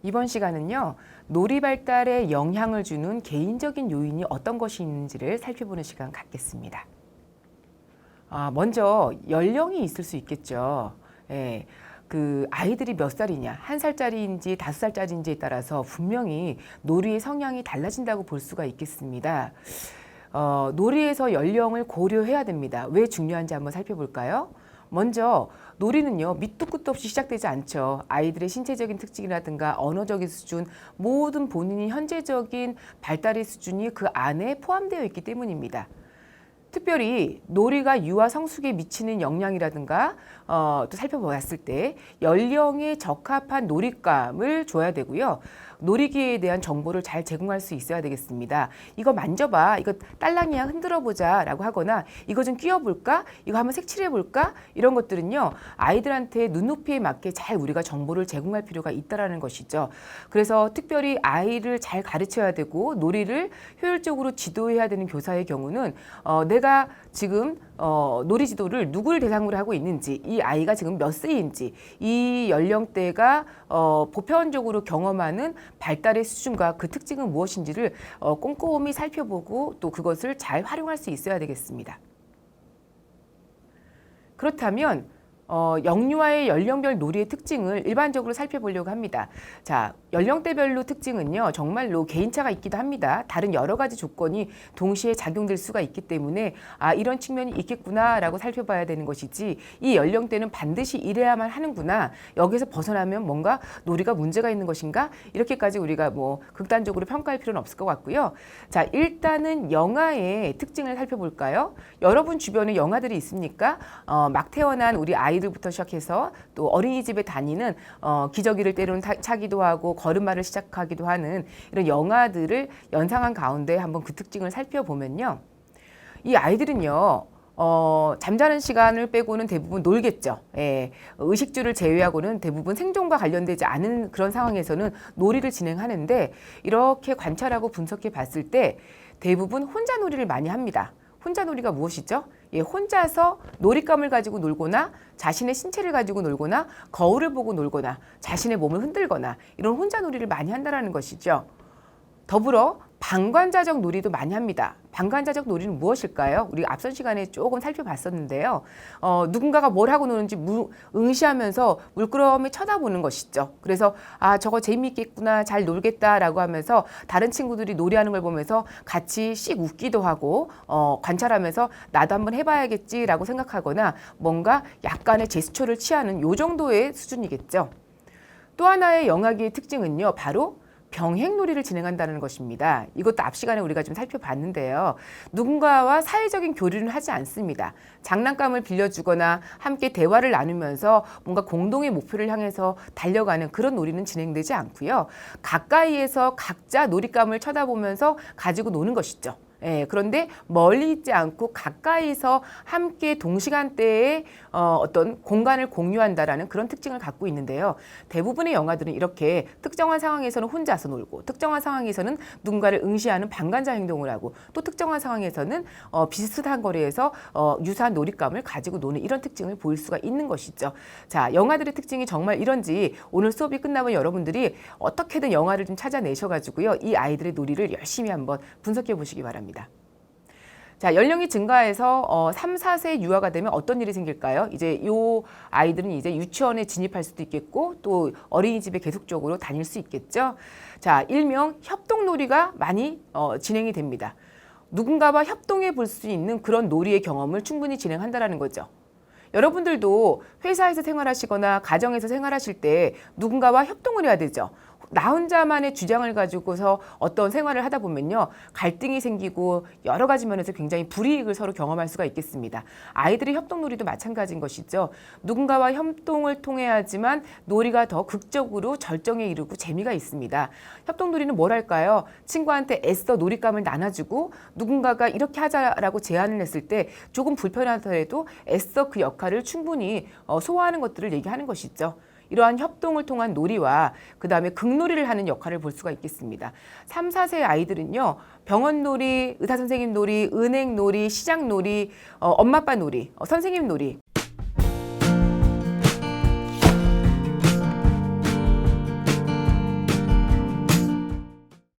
이번 시간은요, 놀이 발달에 영향을 주는 개인적인 요인이 어떤 것이 있는지를 살펴보는 시간 갖겠습니다. 먼저 연령이 있을 수 있겠죠. 예, 그 아이들이 몇 살이냐, 1살짜리인지 5살짜리인지에 따라서 분명히 놀이의 성향이 달라진다고 볼 수가 있겠습니다. 놀이에서 연령을 고려해야 됩니다. 왜 중요한지 한번 살펴볼까요? 먼저 놀이는요, 밑도 끝도 없이 시작되지 않죠. 아이들의 신체적인 특징이라든가 언어적인 수준, 모든 본인이 현재적인 발달의 수준이 그 안에 포함되어 있기 때문입니다. 특별히 놀이가 유아 성숙에 미치는 영향이라든가 또 살펴보았을 때 연령에 적합한 놀잇감을 줘야 되고요. 놀이기에 대한 정보를 잘 제공할 수 있어야 되겠습니다. 이거 만져봐, 이거 딸랑이야, 흔들어 보자 라고 하거나 이거 좀 끼워볼까, 이거 한번 색칠해 볼까, 이런 것들은요, 아이들한테 눈높이에 맞게 잘 우리가 정보를 제공할 필요가 있다는 것이죠. 그래서 특별히 아이를 잘 가르쳐야 되고 놀이를 효율적으로 지도해야 되는 교사의 경우는 내가 지금 놀이 지도를 누구를 대상으로 하고 있는지, 이 아이가 지금 몇 세인지, 이 연령대가 보편적으로 경험하는 발달의 수준과 그 특징은 무엇인지를 꼼꼼히 살펴보고 또 그것을 잘 활용할 수 있어야 되겠습니다. 그렇다면 영유아의 연령별 놀이의 특징을 일반적으로 살펴보려고 합니다. 자, 연령대별로 특징은요, 정말로 개인차가 있기도 합니다. 다른 여러 가지 조건이 동시에 작용될 수가 있기 때문에 이런 측면이 있겠구나라고 살펴봐야 되는 것이지, 이 연령대는 반드시 이래야만 하는구나, 여기서 벗어나면 뭔가 놀이가 문제가 있는 것인가, 이렇게까지 우리가 뭐 극단적으로 평가할 필요는 없을 것 같고요. 자, 일단은 영아의 특징을 살펴볼까요? 여러분 주변에 영아들이 있습니까? 막 태어난 우리 아이들부터 시작해서 또 어린이집에 다니는 기저귀를 때로는 차기도 하고 걸음마를 시작하기도 하는 이런 영아들을 연상한 가운데 한번 그 특징을 살펴보면요, 이 아이들은요, 잠자는 시간을 빼고는 대부분 놀겠죠. 예, 의식주를 제외하고는 대부분 생존과 관련되지 않은 그런 상황에서는 놀이를 진행하는데, 이렇게 관찰하고 분석해 봤을 때 대부분 혼자 놀이를 많이 합니다. 혼자 놀이가 무엇이죠? 예, 혼자서 놀잇감을 가지고 놀거나 자신의 신체를 가지고 놀거나 거울을 보고 놀거나 자신의 몸을 흔들거나 이런 혼자 놀이를 많이 한다는 것이죠. 더불어 방관자적 놀이도 많이 합니다. 방관자적 놀이는 무엇일까요? 우리 앞선 시간에 조금 살펴봤었는데요. 누군가가 뭘 하고 노는지 응시하면서 물끄러미 쳐다보는 것이죠. 그래서 저거 재미있겠구나, 잘 놀겠다라고 하면서 다른 친구들이 놀이하는 걸 보면서 같이 씩 웃기도 하고 관찰하면서 나도 한번 해봐야겠지라고 생각하거나 뭔가 약간의 제스처를 취하는 요 정도의 수준이겠죠. 또 하나의 영아기의 특징은요, 바로 병행놀이를 진행한다는 것입니다. 이것도 앞 시간에 우리가 좀 살펴봤는데요. 누군가와 사회적인 교류는 하지 않습니다. 장난감을 빌려주거나 함께 대화를 나누면서 뭔가 공동의 목표를 향해서 달려가는 그런 놀이는 진행되지 않고요. 가까이에서 각자 놀잇감을 쳐다보면서 가지고 노는 것이죠. 예, 그런데 멀리 있지 않고 가까이서 함께 동시간대에 어떤 공간을 공유한다라는 그런 특징을 갖고 있는데요. 대부분의 영화들은 이렇게 특정한 상황에서는 혼자서 놀고, 특정한 상황에서는 누군가를 응시하는 방관자 행동을 하고, 또 특정한 상황에서는 비슷한 거리에서 유사한 놀잇감을 가지고 노는 이런 특징을 보일 수가 있는 것이죠. 자, 영화들의 특징이 정말 이런지 오늘 수업이 끝나면 여러분들이 어떻게든 영화를 좀 찾아내셔가지고요, 이 아이들의 놀이를 열심히 한번 분석해 보시기 바랍니다. 자, 연령이 증가해서 3, 4세 유아가 되면 어떤 일이 생길까요? 이제 요 아이들은 이제 유치원에 진입할 수도 있겠고 또 어린이집에 계속적으로 다닐 수 있겠죠. 자, 일명 협동놀이가 많이 진행이 됩니다. 누군가와 협동해 볼 수 있는 그런 놀이의 경험을 충분히 진행한다는 거죠. 여러분들도 회사에서 생활하시거나 가정에서 생활하실 때 누군가와 협동을 해야 되죠. 나 혼자만의 주장을 가지고서 어떤 생활을 하다 보면요, 갈등이 생기고 여러 가지 면에서 굉장히 불이익을 서로 경험할 수가 있겠습니다. 아이들의 협동놀이도 마찬가지인 것이죠. 누군가와 협동을 통해야지만 놀이가 더 극적으로 절정에 이르고 재미가 있습니다. 협동놀이는 뭘 할까요? 친구한테 애써 놀잇감을 나눠주고 누군가가 이렇게 하자라고 제안을 했을 때 조금 불편하더라도 애써 그 역할을 충분히 소화하는 것들을 얘기하는 것이죠. 이러한 협동을 통한 놀이와 그 다음에 극놀이를 하는 역할을 볼 수가 있겠습니다. 3, 4세 아이들은요, 병원놀이, 의사선생님 놀이, 은행놀이, 시장놀이, 엄마 아빠 놀이, 선생님 놀이,